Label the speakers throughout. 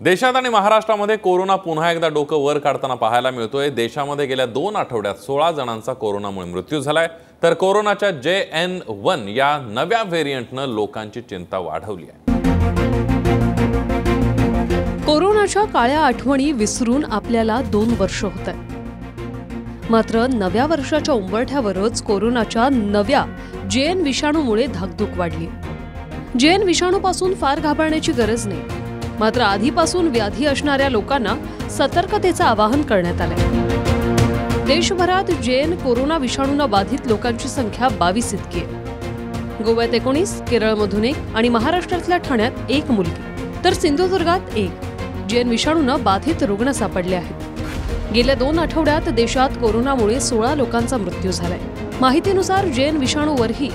Speaker 1: देशात आणि महाराष्ट्रामध्ये कोरोना पुन्हा एकदा डोकं वर काढताना पाहायला मिळतोय। देशामध्ये गेल्या 2 आठवड्यात 16 जणांचा कोरोनामुळे मृत्यू झालाय, तर कोरोनाच्या JN1 या नव्या व्हेरिएंटने लोकांची चिंता वाढवली आहे।
Speaker 2: कोरोनाच्या काळ्या आठवणी विसरून आपल्याला 2 वर्ष होत आहेत। मात्र नव्या वर्षाच्या उंबरठ्यावरच कोरोनाच्या नव्या JN विषाणूमुळे धाकधूक वाढली। JN विषाणूपासून फार घाबरण्याची गरज नाही, मात्र आधीपासून व्याधी असणाऱ्या लोकांना सतर्कतेचं आवाहन करण्यात आलंय। देशभरात JN कोरोना विषाणूने बाधित लोकांची संख्या 22 इतकी आहे। गोव्यात 19, केरळमधून 1 आणि महाराष्ट्रातल्या ठाण्यात 1 मुलगी, तर सिंधुदुर्गात 1 JN विषाणूने बाधित रुग्ण सापडले आहेत। गेल्या 2 आठवड्यात देशात कोरोनामुळे 16 लोकांचा मृत्यू झालाय। माहितीनुसार JN विषाणूवरही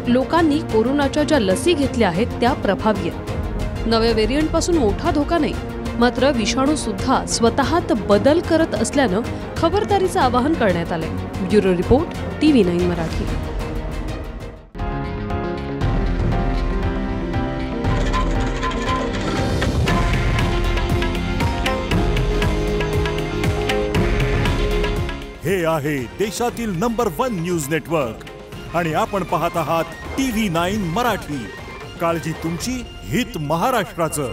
Speaker 2: लोकांनी कोरोनाच्या ज्या लसी घेतल्या आहेत त्या प्रभावी आहेत। नव्या व्हेरिएंटपासून मोठा धोका नाही, मात्र विषाणू सुद्धा स्वतःत बदल करत असल्यानं खबरदारीचं आवाहन करण्यात आलंय। Bureau report TV9 Marathi.
Speaker 3: हे आहे देशातील नंबर 1 न्यूज नेटवर्क आणि आपण पाहत आहात TV9 मराठी। काळजी तुमची, हित महाराष्ट्राचं।